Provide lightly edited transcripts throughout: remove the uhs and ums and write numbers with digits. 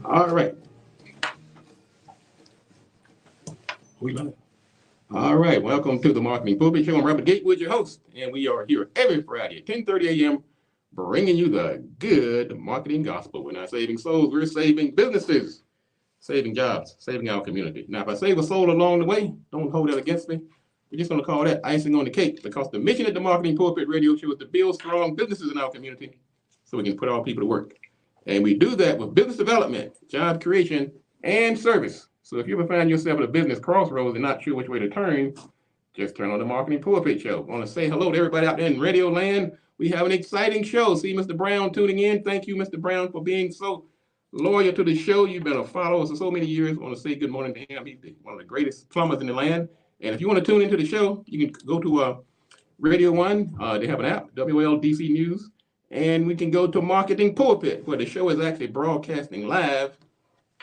All right. We love it. All right. Welcome to the Marketing Pulpit Show. I'm Robert Gatewood, your host, and we are here every Friday at 10:30 a.m. bringing you the good marketing gospel. We're not saving souls, we're saving businesses, saving jobs, saving our community. Now, if I save a soul along the way, don't hold that against me. We're just going to call that icing on the cake because the mission of the Marketing Pulpit Radio Show is to build strong businesses in our community so we can put our people to work. And we do that with business development, job creation, and service. So if you ever find yourself at a business crossroads and not sure which way to turn, just turn on the Marketing Pulpit Show. I want to say hello to everybody out there in radio land. We have an exciting show. See Mr. Brown tuning in. Thank you, Mr. Brown, for being so loyal to the show. You've been a follower for so many years. I want to say good morning to him. He's one of the greatest plumbers in the land. And if you want to tune into the show, you can go to Radio One. They have an app, WLDC News. And we can go to Marketing Pulpit, where the show is actually broadcasting live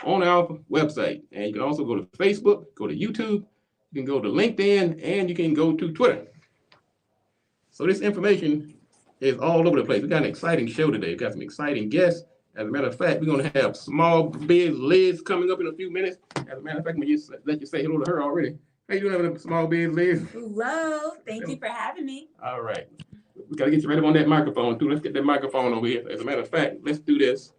on our website. And you can also go to Facebook, go to YouTube, you can go to LinkedIn, and you can go to Twitter. So this information is all over the place. We got an exciting show today. We got some exciting guests. As a matter of fact, we're going to have Small Biz Liz coming up in a few minutes. As a matter of fact, I'm going to let you say hello to her already. How you doing, Small Biz Liz? Hello. Thank you for having me. All right. We got to get you right up on that microphone, too. Let's get that microphone over here. As a matter of fact, let's do this.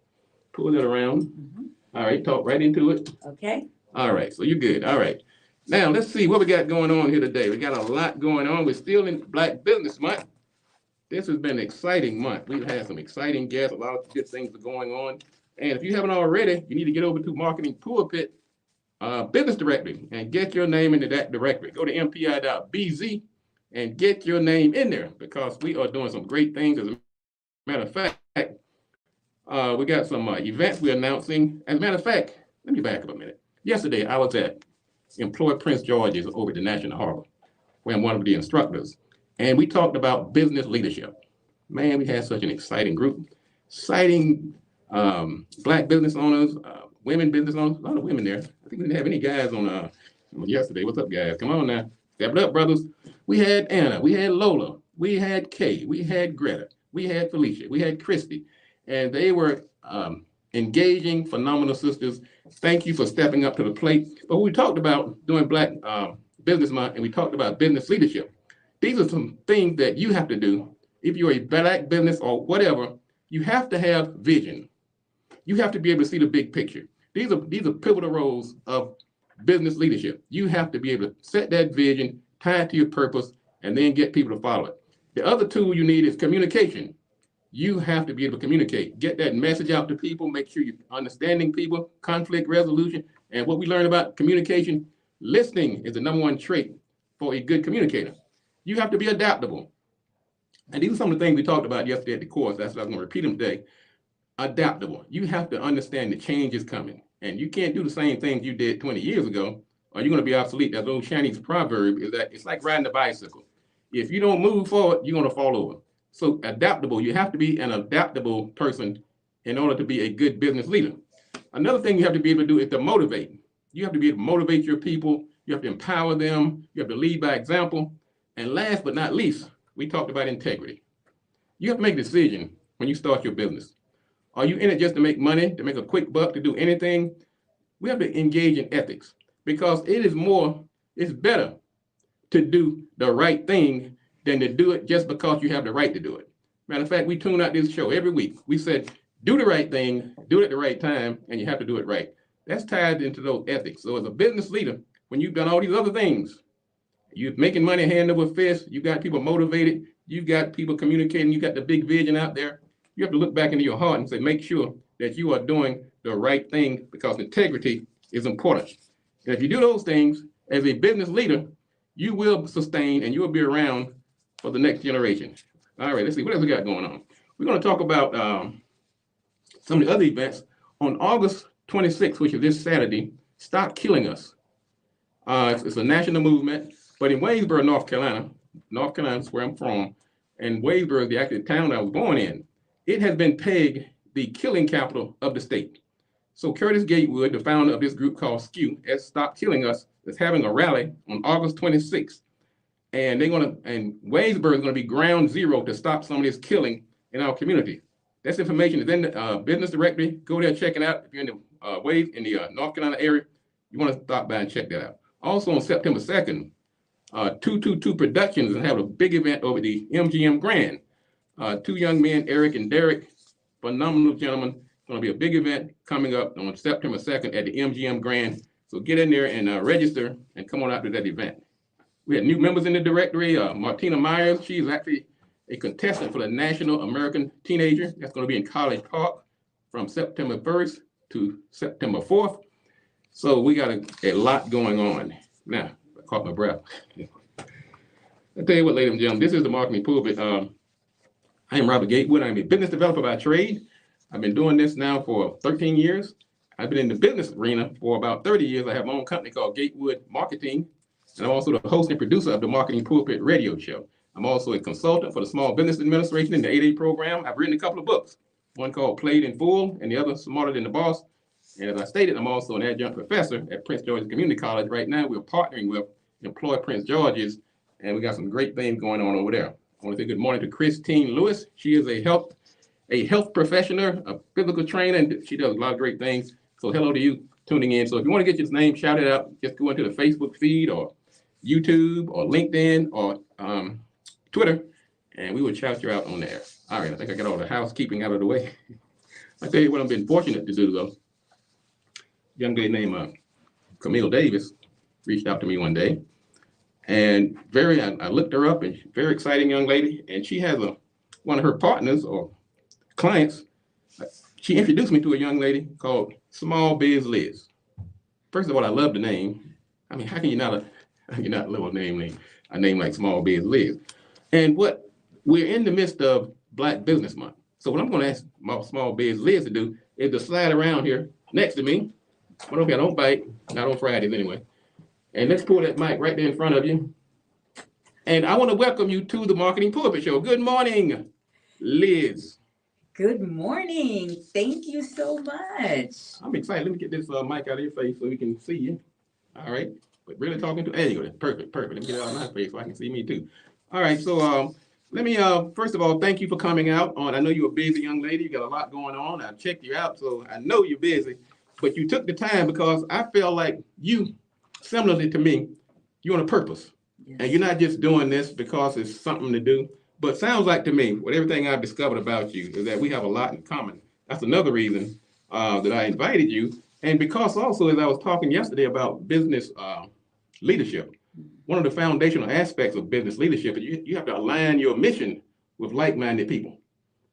Pull it around. Mm-hmm. All right, talk right into it. Okay. All right, so you're good. All right. Now, let's see what we got going on here today. We got a lot going on. We're still in Black Business Month. This has been an exciting month. We've had some exciting guests. A lot of good things are going on. And if you haven't already, you need to get over to Marketing Pulpit Business Directory and get your name into that directory. Go to mpi.bz and get your name in there because we are doing some great things. As a matter of fact, we got some events we're announcing. As a matter of fact, let me back up a minute. Yesterday, I was at Employ Prince George's over at the National Harbor, where I'm one of the instructors. And we talked about business leadership. Man, we had such an exciting group. Exciting Black business owners, women business owners, a lot of women there. I think we didn't have any guys on yesterday. What's up, guys? Come on now. Step it up, brothers. We had Anna, we had Lola, we had Kay, we had Greta, we had Felicia, we had Christy. And they were engaging, phenomenal sisters. Thank you for stepping up to the plate. But we talked about doing Black Business Month, and we talked about business leadership. These are some things that you have to do. If you're a Black business or whatever, you have to have vision. You have to be able to see the big picture. These are pivotal roles of business leadership. You have to be able to set that vision, tie it to your purpose, and then get people to follow it. The other tool you need is communication. You have to be able to communicate, get that message out to people, make sure you're understanding people, conflict resolution. And what we learned about communication, listening is the number one trait for a good communicator. You have to be adaptable. And these are some of the things we talked about yesterday at the course. That's what I'm going to repeat them today. Adaptable. You have to understand the change is coming. And you can't do the same things you did 20 years ago, or you're going to be obsolete. That old Chinese proverb is that it's like riding a bicycle. If you don't move forward, you're going to fall over. So adaptable, you have to be an adaptable person in order to be a good business leader. Another thing you have to be able to do is to motivate. You have to be able to motivate your people. You have to empower them. You have to lead by example. And last but not least, we talked about integrity. You have to make a decision when you start your business. Are you in it just to make money, to make a quick buck, to do anything? We have to engage in ethics because it's better to do the right thing than to do it just because you have the right to do it. Matter of fact, we tune out this show every week. We said, do the right thing, do it at the right time, and you have to do it right. That's tied into those ethics. So as a business leader, when you've done all these other things, you're making money hand over fist, you got people motivated, you got people communicating, you got the big vision out there. You have to look back into your heart and say, make sure that you are doing the right thing because integrity is important. And if you do those things as a business leader, you will sustain and you will be around for the next generation. All right, let's see what else we got going on. We're going to talk about some of the other events on August 26th, which is this Saturday. Stop Killing Us. It's a national movement, but in Waynesboro, North Carolina is where I'm from, and Waynesboro is the actual town I was born in. It has been pegged the killing capital of the state. So Curtis Gatewood, the founder of this group called SKU, Stop Killing Us, is having a rally on August 26th. And Waynesboro is going to be ground zero to stop some of this killing in our community. This information is in the business directory. Go there, check it out. If you're in the ways in the North Carolina area, you want to stop by and check that out. Also on September 2nd, 222 Productions will have a big event over the MGM Grand. Two young men, Eric and Derek, phenomenal gentlemen. It's going to be a big event coming up on September 2nd at the MGM Grand. So get in there and register and come on out to that event. We had new members in the directory. Martina Myers, she is actually a contestant for the National American Teenager. That's going to be in College Park from September 1st to September 4th. So we got a lot going on. Now, I caught my breath. I'll tell you what, ladies and gentlemen, this is the Marketing Pulpit. I am Robert Gatewood. I'm a business developer by trade. I've been doing this now for 13 years. I've been in the business arena for about 30 years. I have my own company called Gatewood Marketing, and I'm also the host and producer of the Marketing Pulpit radio show. I'm also a consultant for the Small Business Administration in the 8A program. I've written a couple of books, one called Played in Full and the other Smarter Than the Boss. And as I stated, I'm also an adjunct professor at Prince George's Community College. Right now, we're partnering with Employ Prince George's, and we got some great things going on over there. I want to say good morning to Christine Lewis. She is a health professional, a physical trainer, and she does a lot of great things. So hello to you tuning in. So if you want to get your name shouted out, just go into the Facebook feed or YouTube or LinkedIn or Twitter, and we will shout you out on there. All right, I think I got all the housekeeping out of the way. I tell you what I've been fortunate to do, though. Young lady named Camille Davis reached out to me one day, and I looked her up, and she's a very exciting young lady, and she has one of her partners or clients. She introduced me to a young lady called Small Biz Liz. First of all, I love the name. I mean, how can you not love a name like Small Biz Liz? And we're in the midst of Black Business Month. So what I'm going to ask my Small Biz Liz to do is to slide around here next to me. But okay, I don't bite, not on Fridays anyway. And let's pull that mic right there in front of you. And I want to welcome you to the Marketing Pulpit Show. Good morning, Liz. Good morning. Thank you so much. I'm excited. Let me get this mic out of your face so we can see you. All right. But really talking to, there you go. Perfect. Let me get it out of my face so I can see me too. All right. So let me, first of all, thank you for coming out on. I know you're a busy young lady. You got a lot going on. I checked you out, so I know you're busy. But you took the time because I feel like you, similarly to me, you're on a purpose. Yes. And you're not just doing this because it's something to do. But sounds like to me, with everything I've discovered about you, is that we have a lot in common. That's another reason that I invited you. And because also, as I was talking yesterday about business leadership, one of the foundational aspects of business leadership is you have to align your mission with like-minded people.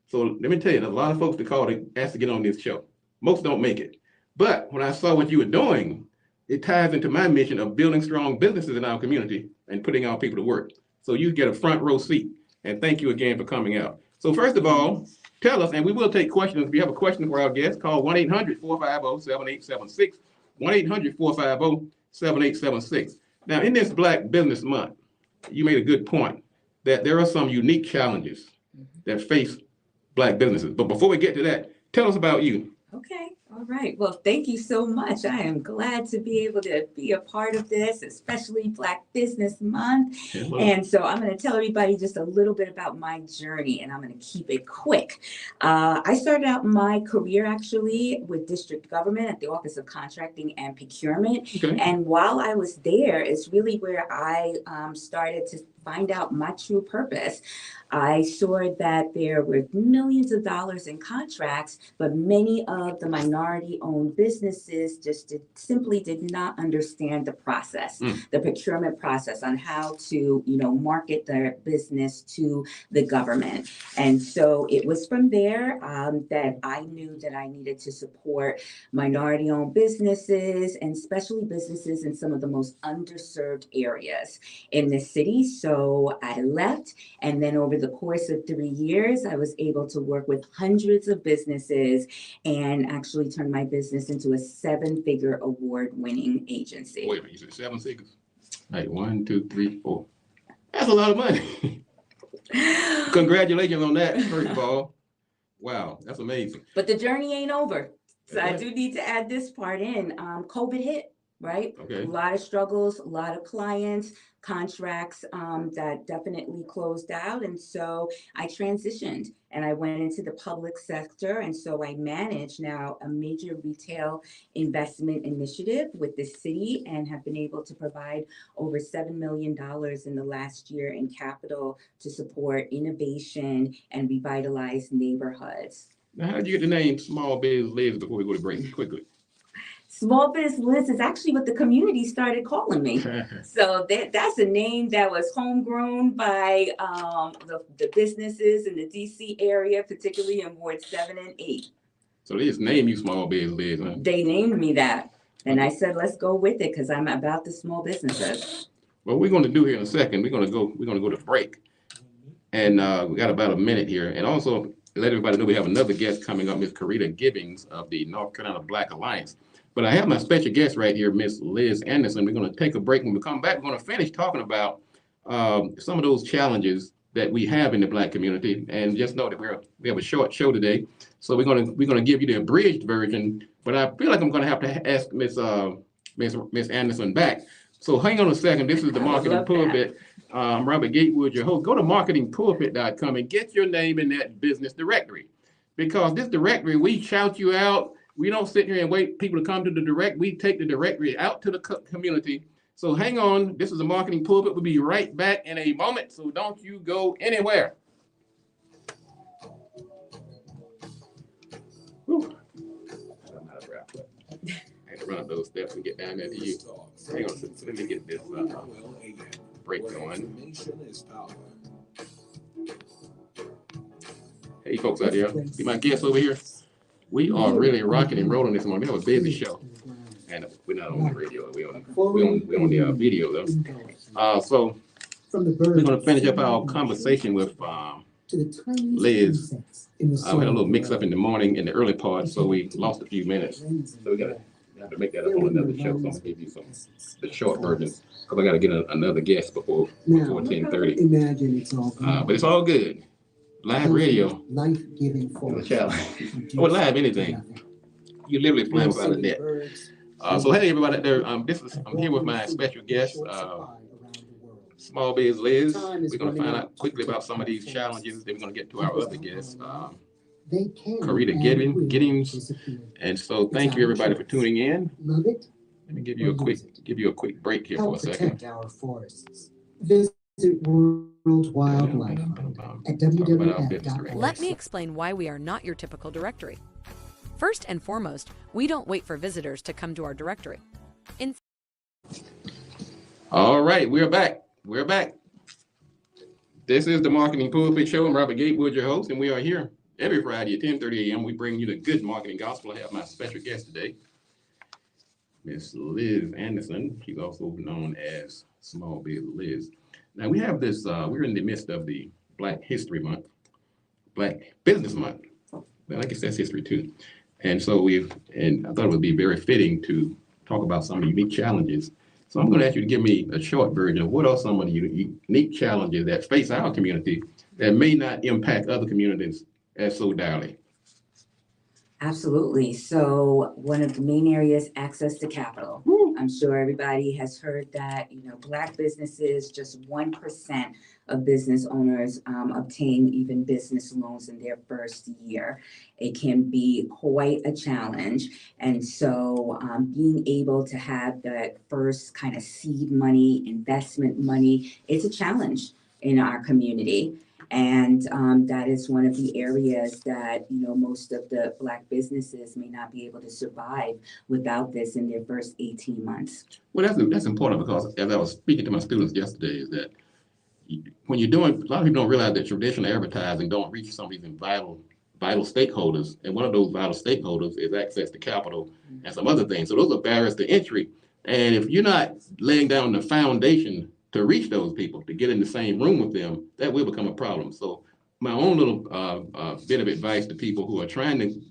So let me tell you, there's a lot of folks that ask to get on this show. Most don't make it. But when I saw what you were doing, it ties into my mission of building strong businesses in our community and putting our people to work. So you get a front row seat. And thank you again for coming out. So first of all, tell us, and we will take questions. If you have a question for our guests, call 1-800-450-7876, 1-800-450-7876. Now, in this Black Business Month, you made a good point that there are some unique challenges that face Black businesses. But before we get to that, tell us about you. Okay. All right. Well, thank you so much. I am glad to be able to be a part of this, especially Black Business Month. Hello. And so I'm going to tell everybody just a little bit about my journey, and I'm going to keep it quick. I started out my career actually with district government at the Office of Contracting and Procurement. Okay. And while I was there, it's really where I started to find out my true purpose. I saw that there were millions of dollars in contracts, but many of the minority-owned businesses simply did not understand the process, the procurement process on how to, market their business to the government. And so it was from there that I knew that I needed to support minority-owned businesses, and especially businesses in some of the most underserved areas in the city. So I left, and then over the course of 3 years, I was able to work with hundreds of businesses and actually turn my business into a 7-figure award-winning agency. Wait a minute, you said 7 figures? Like 1, 2, 3, 4. That's a lot of money. Congratulations on that, first of all. Wow, that's amazing. But the journey ain't over. So I do need to add this part in. COVID hit. right? Okay. A lot of struggles, a lot of clients, contracts that definitely closed out. And so I transitioned and I went into the public sector. And so I manage now a major retail investment initiative with the city and have been able to provide over $7 million in the last year in capital to support innovation and revitalize neighborhoods. Now, how did you get the name Small Biz Liz before we go to break? Quickly. Small Biz Liz is actually what the community started calling me. So that's a name that was homegrown by the businesses in the DC area, particularly in Ward 7 and 8. So they just name you Small Biz Liz, huh? They named me that. And I said, let's go with it because I'm about the small businesses. What we're going to do here in a second, we're going to go to break. And we got about a minute here. And also let everybody know we have another guest coming up, Miss Karita Gibbings of the North Carolina Black Alliance. But I have my special guest right here, Miss Liz Anderson. We're going to take a break. When we come back, we're going to finish talking about some of those challenges that we have in the Black community. And just know that we have a short show today, so we're going to give you the abridged version. But I feel like I'm going to have to ask Miss Anderson back. So hang on a second. This is the Marketing Pulpit. I'm Robert Gatewood, your host. Go to marketingpulpit.com and get your name in that business directory, because this directory, we shout you out. We don't sit here and wait people to come to the direct. We take the directory out to the community. So hang on. This is the Marketing Pulpit. We'll be right back in a moment. So don't you go anywhere. Whew. I don't know how to rap, but I had to run up those steps and get down there to you. Hang on. So let me get this break going. Hey, folks out there. See my guests over here? We are really rocking and rolling this morning. We have a busy show. And we're not on the radio. We're on the video, though. So we're going to finish up our conversation with Liz. We had a little mix up in the morning, in the early part, so we lost a few minutes. So we got to make that up on another show. So I'm going to give you the short version, because I got to get another guest before 10:30. Imagine it's all but it's all good. Live radio life-giving is a challenge. Or live anything. You literally fly without a net. So hey everybody out there, I'm here with my special guest, Small Biz Liz. We're going to find out quickly about some of these challenges. Then we're going to get to our other guests, Karita Gibbings. And so thank you everybody for tuning in. Love it. Let me give you a quick break here for a second. Our forests. Visit World Wildlife at www.. Let me explain why we are not your typical directory. First and foremost, we don't wait for visitors to come to our directory. All right, we're back. This is the Marketing Pulpit Show. I'm Robert Gatewood, your host, and we are here every Friday at 10:30 a.m. We bring you the good marketing gospel. I have my special guest today, Miss Liz Anderson. She's also known as Small Biz Liz. Now we have this, we're in the midst of the Black History Month, Black Business Month. Well, I guess that's history too. And so I thought it would be very fitting to talk about some unique challenges. So I'm going to ask you to give me a short version of what are some of the unique challenges that face our community that may not impact other communities as so direly. Absolutely. So one of the main areas, access to capital. Woo. I'm sure everybody has heard that, Black businesses, just 1% of business owners obtain even business loans in their first year. It can be quite a challenge. And so being able to have that first kind of seed money, investment money, it's a challenge in our community. And that is one of the areas that, most of the Black businesses may not be able to survive without this in their first 18 months. Well, that's important, because as I was speaking to my students yesterday, is that when you're doing, a lot of people don't realize that traditional advertising don't reach some of these vital stakeholders. And one of those vital stakeholders is access to capital and some other things. So those are barriers to entry. And if you're not laying down the foundation to reach those people, to get in the same room with them, that will become a problem. So my own little bit of advice to people who are trying to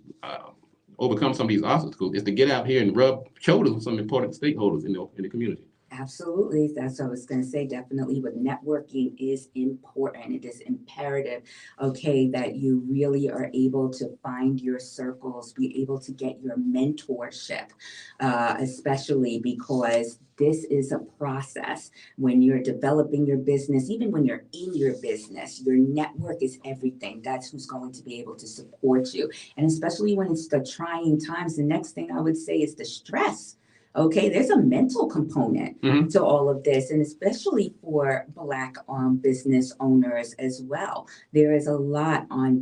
overcome some of these obstacles is to get out here and rub shoulders with some important stakeholders in the community. Absolutely. That's what I was going to say. Definitely, but networking is important. It is imperative, okay, that you really are able to find your circles, be able to get your mentorship, especially because this is a process when you're developing your business, even when you're in your business, your network is everything. That's who's going to be able to support you. And especially when it's the trying times, the next thing I would say is the stress. Okay, there's a mental component Mhm. to all of this, and especially for Black business owners as well. There is a lot on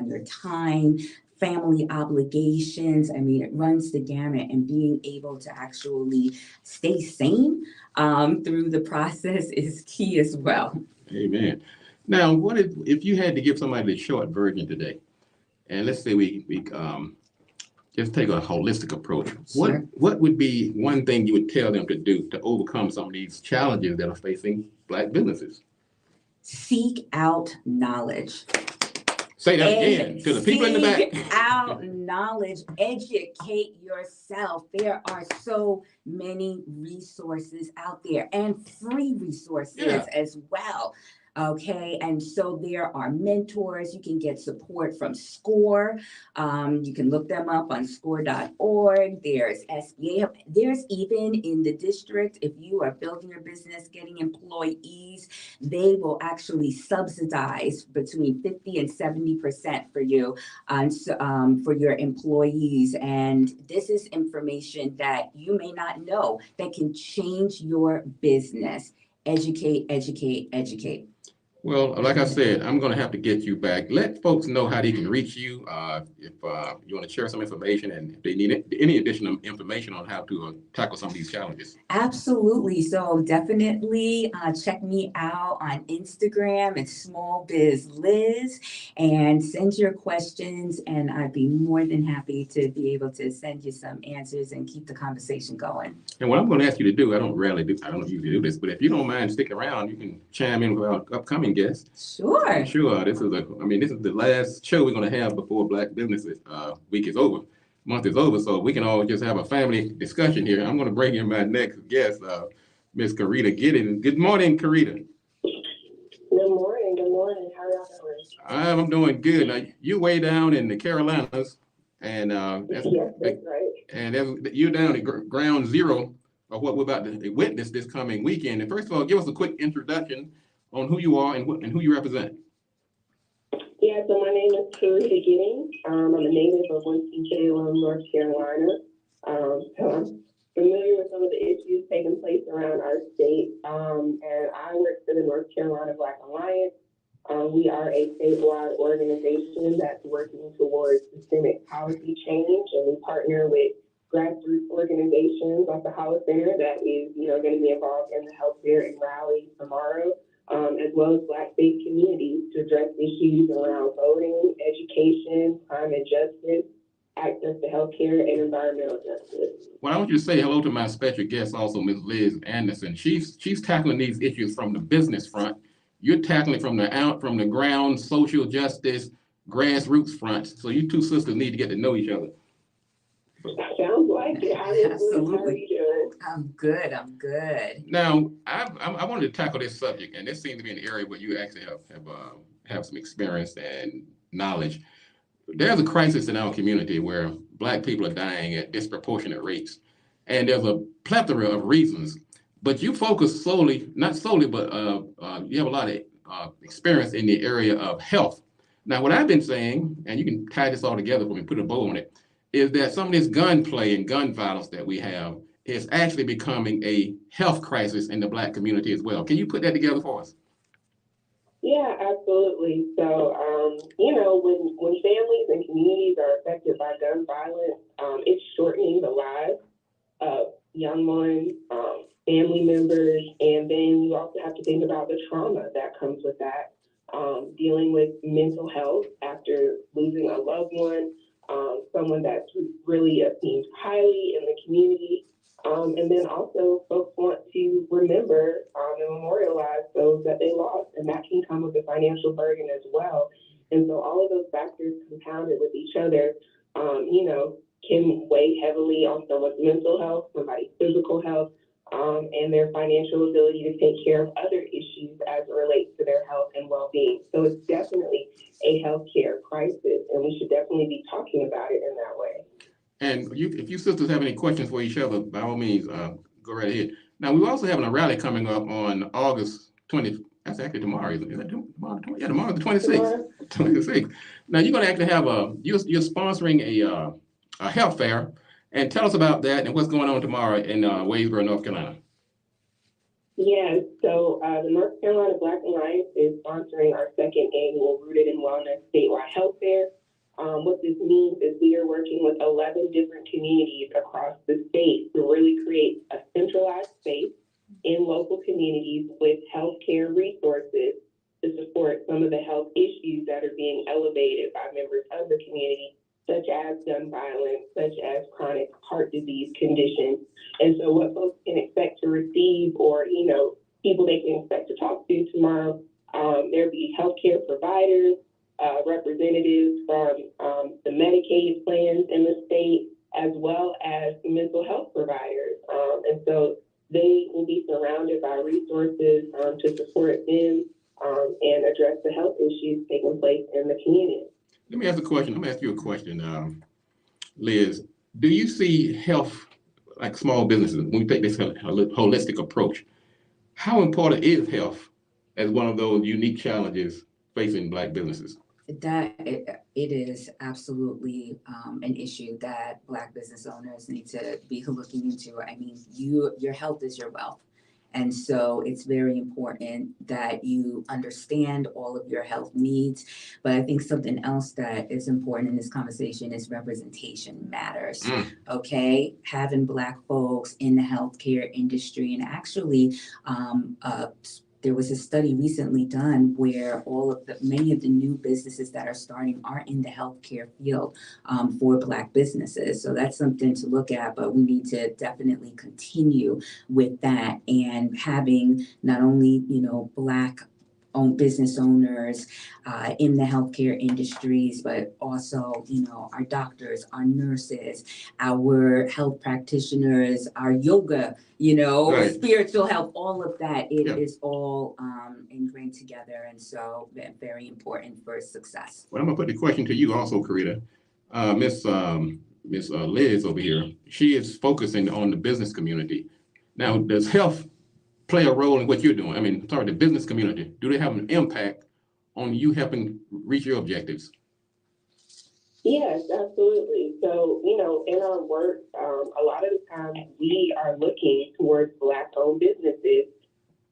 your time, family obligations. I mean, it runs the gamut, and being able to actually stay sane through the process is key as well. Amen. Now, what if you had to give somebody the short version today? And let's say we just take a holistic approach. Sure. What would be one thing you would tell them to do to overcome some of these challenges that are facing Black businesses? Seek out knowledge. Say that again to the people in the back. Seek out knowledge, educate yourself. There are so many resources out there and free resources Yeah. as well. Okay, and so there are mentors. You can get support from SCORE. You can look them up on score.org. There's SBA. There's even in the district, if you are building your business, getting employees, they will actually subsidize between 50 and 70% for you for your employees. And this is information that you may not know that can change your business. Educate, educate, educate. Well, like I said, I'm going to have to get you back. Let folks know how they can reach you. If you want to share some information and if they need any additional information on how to tackle some of these challenges. Absolutely. So definitely check me out on Instagram. It's Small Biz Liz, and send your questions. And I'd be more than happy to be able to send you some answers and keep the conversation going. And what I'm going to ask you to do, I don't usually do this, but if you don't mind sticking around, you can chime in with our upcoming guests. Sure. Sure. This is the last show we're going to have before Black Business Week is over. Month is over, so we can all just have a family discussion here. I'm going to bring in my next guest, Miss Karita Giddens. Good morning, Karita. Good morning. Good morning. How are y'all doing? I'm doing good. Now, you're way down in the Carolinas, and Yes, that's right. and you're down at ground zero of what we're about to witness this coming weekend. And first of all, give us a quick introduction on who you are and who you represent. Yeah, so my name is Karita Giddens. I'm a native of Winston-Salem, North Carolina. So I'm familiar with some of the issues taking place around our state. And I work for the North Carolina Black Alliance. We are a statewide organization that's working towards systemic policy change, and we partner with grassroots organizations like the Hollis Center that is, going to be involved in the health fair in Raleigh tomorrow, as well as Black-based communities to address issues around voting, education, crime and justice, access to healthcare, and environmental justice. Well, I want you to say hello to my special guest, also Ms. Liz Anderson. She's tackling these issues from the business front. You're tackling from the ground, social justice, grassroots front. So you two sisters need to get to know each other. Sounds like it. How are you Absolutely. doing? I'm good. I'm good. Now, I wanted to tackle this subject, and this seems to be an area where you actually have some experience and knowledge. There's a crisis in our community where Black people are dying at disproportionate rates, and there's a plethora of reasons. But you focus not solely, but you have a lot of experience in the area of health. Now, what I've been saying, and you can tie this all together for me, put a bow on it, is that some of this gunplay and gun violence that we have is actually becoming a health crisis in the Black community as well. Can you put that together for us? Yeah, absolutely. So, when families and communities are affected by gun violence, it's shortening the lives of young ones, family members, and then you also have to think about the trauma that comes with that, dealing with mental health after losing a loved one, someone that's really esteemed highly in the community. And then also folks want to remember and memorialize those that they lost, and that can come with a financial burden as well. And so all of those factors compounded with each other, can weigh heavily on someone's mental health, somebody's physical health, and their financial ability to take care of other issues as it relates to their health and well-being. So it's definitely a healthcare crisis, and we should definitely be talking about it in that way. And if you sisters have any questions for each other, by all means, go right ahead. Now, we're also having a rally coming up on August 20th. That's actually tomorrow, isn't it? Is that tomorrow? Yeah, tomorrow, the 26th. 26th. Now, you're going to actually have you're sponsoring a health fair. And tell us about that and what's going on tomorrow in Wadesboro, North Carolina. Yeah, so the North Carolina Black Alliance is sponsoring our second annual Rooted in Wellness statewide health fair. What this means is we are working with 11 different communities across the state to really create a centralized space in local communities with healthcare resources to support some of the health issues that are being elevated by members of the community, such as gun violence, such as chronic heart disease conditions. And so what folks can expect to receive, or, people they can expect to talk to tomorrow, there'll be healthcare providers, representatives from the Medicaid plans in the state, as well as mental health providers. And so they will be surrounded by resources to support them and address the health issues taking place in the community. Let me ask a question. Let me ask you a question, Liz. Do you see health, like small businesses, when we take this holistic approach, how important is health as one of those unique challenges facing Black businesses? It is absolutely an issue that Black business owners need to be looking into. I mean, your health is your wealth. And so it's very important that you understand all of your health needs. But I think something else that is important in this conversation is representation matters. Okay, having Black folks in the healthcare industry, and actually there was a study recently done where many of the new businesses that are starting are in the healthcare field for Black businesses. So that's something to look at, but we need to definitely continue with that and having not only, Black owned business owners in the healthcare industries, but also, our doctors, our nurses, our health practitioners, our yoga, Right. spiritual health, all of that. It is all ingrained together. And so very important for success. Well, I'm gonna put the question to you also, Karita. Miss Liz over here, she is focusing on the business community. Now, does health play a role in what you're doing? The business community, do they have an impact on you helping reach your objectives? Yes, absolutely. So, in our work, a lot of the time we are looking towards Black-owned businesses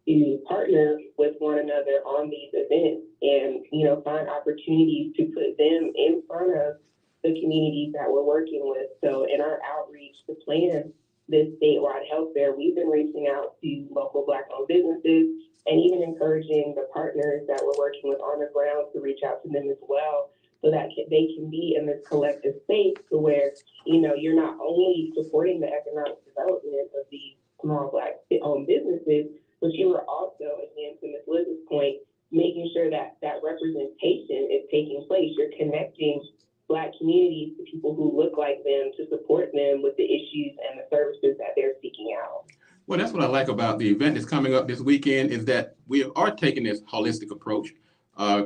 to partner with one another on these events and, find opportunities to put them in front of the communities that we're working with. So in our outreach to plan this statewide health fair, we've been reaching out to local Black-owned businesses and even encouraging the partners that we're working with on the ground to reach out to them as well, so that they can be in this collective space to where, you're not only supporting the economic development of these small Black-owned businesses, but you are also, again, to Ms. Liz's point, making sure that that representation is taking place. You're connecting Black communities to people who look like them to support them with the issues and the services that they're seeking out. Well, that's what I like about the event that's coming up this weekend, is that we are taking this holistic approach.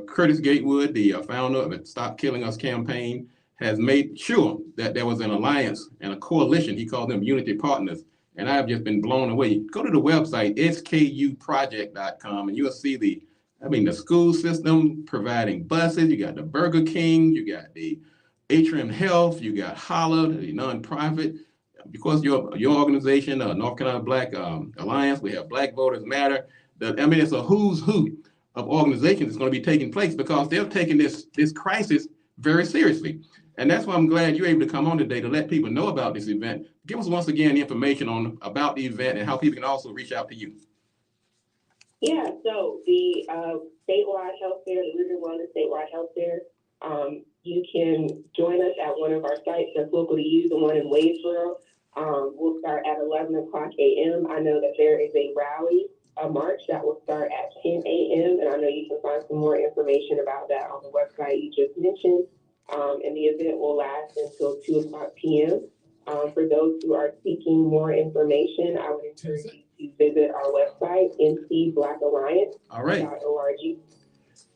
Curtis Gatewood, the founder of the Stop Killing Us campaign, has made sure that there was an alliance and a coalition. He called them unity partners. And I've just been blown away. Go to the website, skuproject.com, and you'll see the school system providing buses. You got the Burger King, you got the Atrium Health, you got Holla, the nonprofit. Because your organization, North Carolina Black Alliance, we have Black Voters Matter. It's a who's who of organizations that's going to be taking place, because they're taking this crisis very seriously. And that's why I'm glad you're able to come on today to let people know about this event. Give us once again the information about the event and how people can also reach out to you. Yeah, so the statewide health fair, the Rooted in Wellness statewide health fair, you can join us at one of our sites that's local to you, the one in Wadesboro. We'll start at 11 o'clock a.m. I know that there is a rally, a march that will start at 10 a.m. And I know you can find some more information about that on the website you just mentioned. And the event will last until 2 o'clock p.m. For those who are seeking more information, I would encourage you to visit our website, ncblackalliance.org. All right.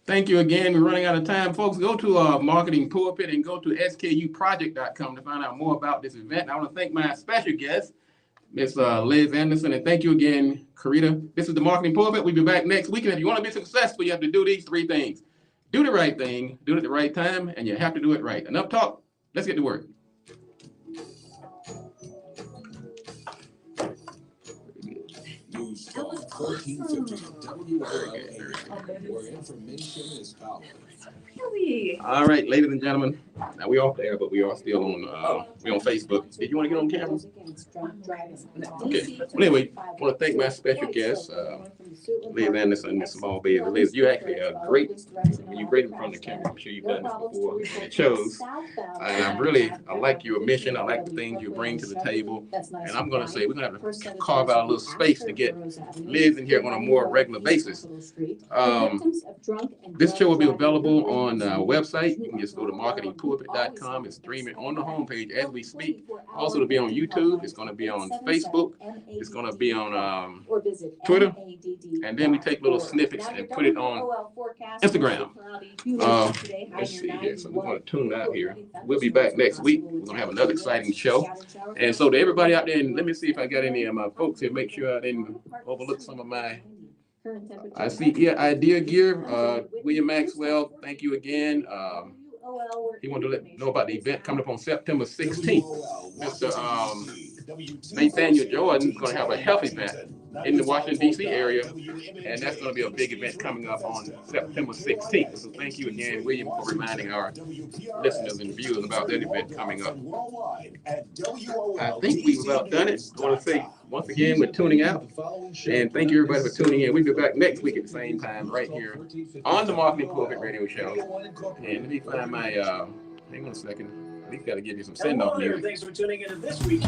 Thank you again. We're running out of time. Folks, go to Marketing Pulpit and go to skuproject.com to find out more about this event. I want to thank my special guest, Ms. Liz Anderson, and thank you again, Karita. This is the Marketing Pulpit. We'll be back next week. And if you want to be successful, you have to do these 3 things. Do the right thing, do it at the right time, and you have to do it right. Enough talk. Let's get to work. News Talk 1450 WLAA, where information is power. Really? All right, ladies and gentlemen. Now we're off there, but we are still on. We're on Facebook. Did you want to get on camera? Okay. Well, anyway, I want to thank my special guest, Liz Anderson, Miss Small Biz. Liz, you actually are great. You're great in front of the camera. I'm sure you've done this before. It shows. And I like your mission. I like the things you bring to the table. And I'm going to say we're going to have to carve out a little space to get Liz in here on a more regular basis. This show will be available on our website. You can just go to marketingpulpit.com and stream it on the homepage as we speak. Also, it'll be on YouTube. It's going to be on Facebook. It's going to be on Twitter. And then we take little snippets and put it on Instagram. Let's see here. So we're going to tune out here. We'll be back next week. We're going to have another exciting show. And so to everybody out there, and let me see if I got any of my folks here. Make sure I didn't overlook some of my. I see Idea Gear, William Maxwell. Thank you again. He wanted to let know about the event coming up on September 16th. Mr. Nathaniel Jordan is going to have a health event in the Washington, D.C. area, and that's going to be a big event coming up on September 16th. So thank you again, William, for reminding our listeners and viewers about that event coming up. I think we've about done it. I want to say, once again, we're tuning out, and thank you, everybody, for tuning in. We'll be back next week at the same time, right here on the Marketing Pulpit Radio Show. And let me find my, hang on a second. We've got to give you some send-off music. Thanks for tuning in this week.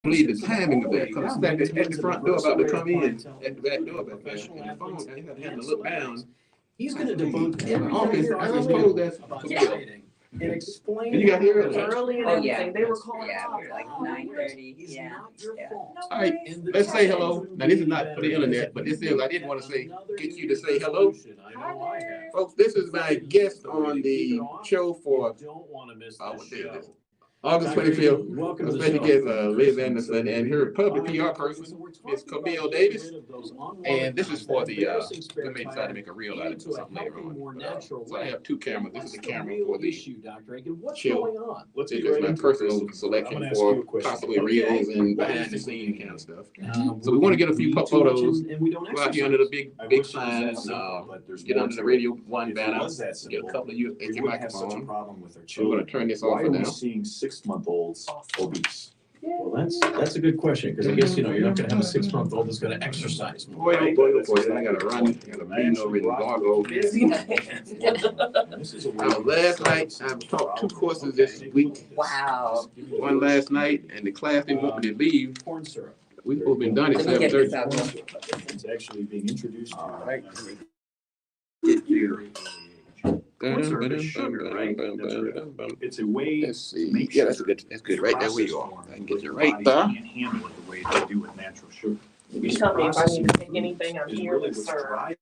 The timing of that, because I was at the front door about to come in, at the back door, but the phone, I had to look down. He's going to debunk In the office, I was told that's. and explain. And you got here early and Oh, yeah. everything. They were calling. Yeah, we were like 9:30. It's Yeah. not your fault. All right, let's say hello. Now, this is not for the internet, but this is, I did want to say, get you to say hello. I know I have. Folks, this is my guest on the show for, Don't want to miss what this day is show. this? August 25th. Welcome A to the special show. guest, Liz Anderson, and her public PR person, Ms. Camille Davis. And this is for the, let me try to make a reel out of it or something later on. So I have 2 cameras. This is the camera for the show. This is my personal selection for possibly reels and behind the scene kind of stuff. So we want to get a few photos, go out here under the big sign, get under the Radio 1 banner, get a couple of USB microphones. So we're going to turn this off Why for are we now. seeing 6-month-olds obese? Well, that's a good question, because I guess, you're not gonna have a 6-month-old that's gonna exercise more. Boy, oh boy, oh boy, I gotta run, I gotta be over in Largo. This is a Last night, I taught 2 courses this week. Wow. One last night, and the class didn't want me to leave. Corn syrup. We've both been done at Let me get this 7:30. out. It's actually being introduced. All right. Get here. Corn syrup is sugar, right? That's right. It's a way. Let's see. Yeah, that's good. Right there we go. I can get you right there. Can't handle it the way they do with natural sugar. You tell me if I need to take anything, I'm Is here really to what's serve. driving